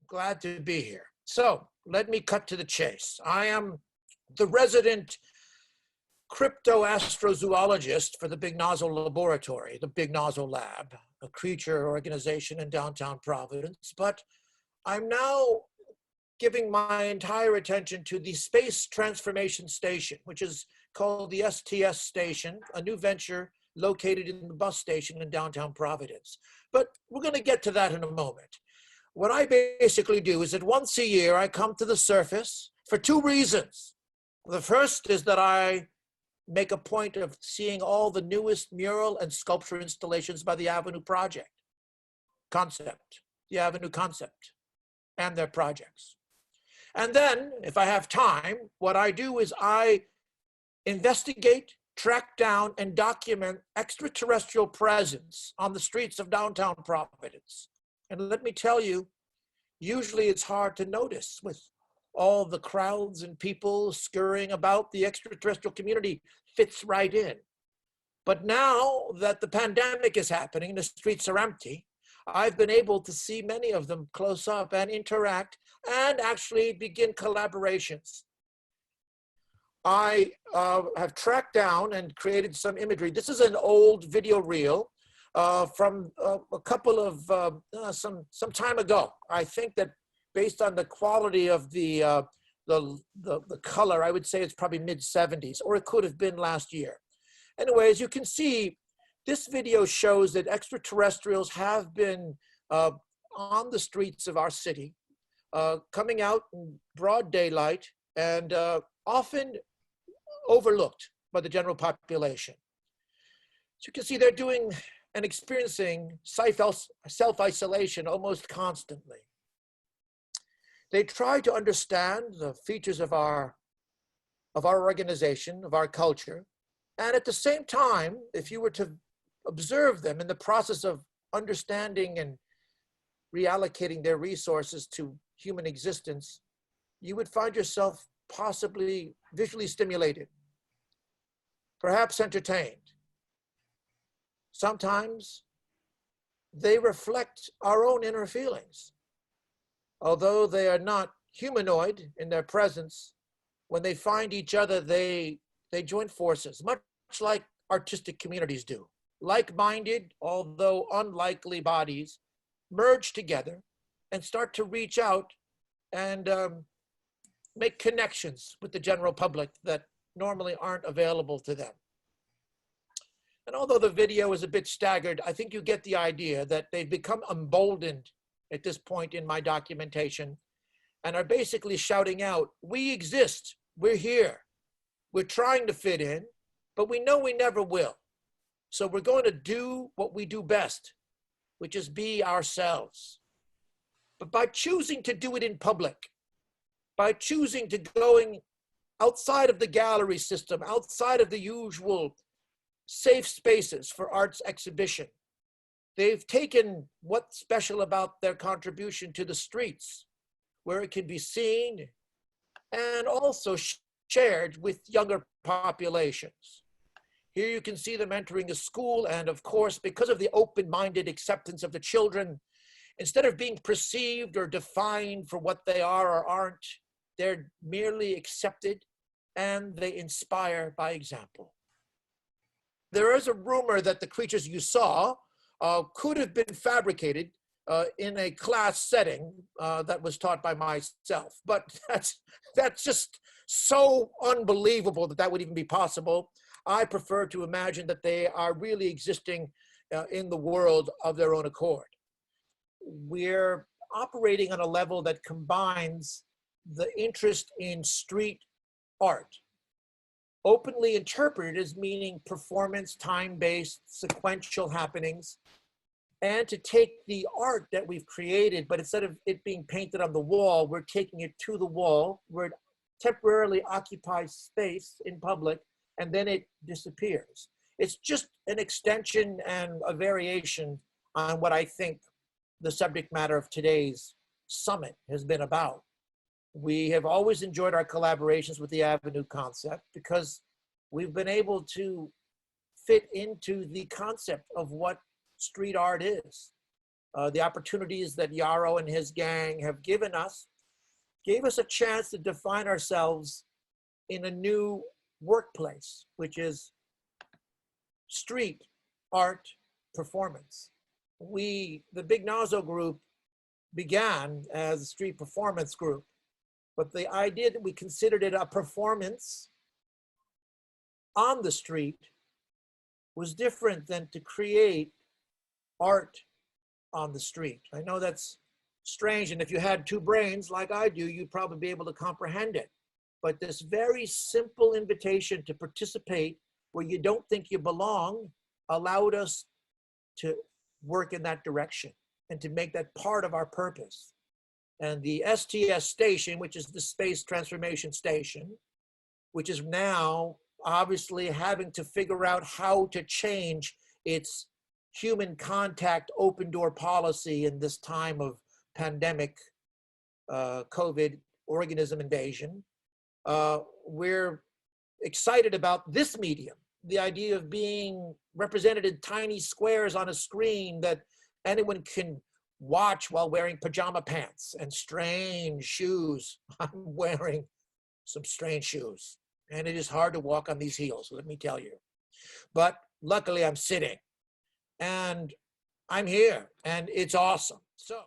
Glad to be here. So let me cut to the chase. I am the resident crypto-astrozoologist for the Big Nazo Laboratory, the Big Nazo Lab, a creature organization in downtown Providence. But I'm now giving my entire attention to the Space Transformation Station, which is called the STS Station, a new venture located in the bus station in downtown Providence. But we're going to get to that in a moment. What I basically do is that once a year I come to the surface for two reasons. The first is that I make a point of seeing all the newest mural and sculpture installations by the Avenue Project concept, the Avenue concept, and their projects. And then, if I have time, what I do is I investigate, track down, and document extraterrestrial presence on the streets of downtown Providence. And let me tell you, usually it's hard to notice with all the crowds and people scurrying about. The extraterrestrial community fits right in. But now that the pandemic is happening, the streets are empty, I've been able to see many of them close up and interact and actually begin collaborations. I have tracked down and created some imagery. This is an old video reel from a couple of some time ago. I think that based on the quality of the color, I would say it's probably mid-70s, or it could have been last year. Anyway, as you can see, this video shows that extraterrestrials have been on the streets of our city, coming out in broad daylight and often overlooked by the general population. So you can see they're doing and experiencing self-isolation almost constantly. They try to understand the features of our organization, of our culture, and at the same time, if you were to observe them in the process of understanding and reallocating their resources to human existence, you would find yourself possibly visually stimulated, perhaps entertained. Sometimes they reflect our own inner feelings. Although they are not humanoid in their presence, when they find each other, they join forces, much like artistic communities do. Like-minded, although unlikely bodies merge together and start to reach out and make connections with the general public that normally aren't available to them. And although the video is a bit staggered, I think you get the idea that they've become emboldened at this point in my documentation and are basically shouting out, we exist, we're here, we're trying to fit in, but we know we never will. So we're going to do what we do best, which is be ourselves. But by choosing to do it in public, by choosing to going outside of the gallery system, outside of the usual safe spaces for arts exhibition, they've taken what's special about their contribution to the streets, where it can be seen and also shared with younger populations. Here you can see them entering a school, and of course, because of the open-minded acceptance of the children, instead of being perceived or defined for what they are or aren't, they're merely accepted and they inspire by example. There is a rumor that the creatures you saw could have been fabricated in a class setting that was taught by myself. But that's just so unbelievable that that would even be possible. I prefer to imagine that they are really existing in the world of their own accord. We're operating on a level that combines the interest in street art, openly interpreted as meaning performance, time-based, sequential happenings, and to take the art that we've created, but instead of it being painted on the wall, we're taking it to the wall where it temporarily occupies space in public, and then it disappears. It's just an extension and a variation on what I think the subject matter of today's summit has been about. We have always enjoyed our collaborations with the Avenue concept because we've been able to fit into the concept of what street art is. the opportunities that Yarrow and his gang have given us, gave us a chance to define ourselves in a new workplace, which is street art performance. The Big Nazo group began as a street performance group, but the idea that we considered it a performance on the street was different than to create art on the street. I know that's strange, and if you had two brains like I do, you'd probably be able to comprehend it. But this very simple invitation to participate where you don't think you belong allowed us to work in that direction and to make that part of our purpose. And the STS station, which is the Space Transformation Station, which is now obviously having to figure out how to change its human contact open door policy in this time of pandemic, COVID organism invasion. We're excited about this medium, the idea of being represented in tiny squares on a screen that anyone can watch while wearing pajama pants and strange shoes. I'm wearing some strange shoes, and it is hard to walk on these heels, let me tell you. But luckily I'm sitting, and I'm here, and it's awesome. So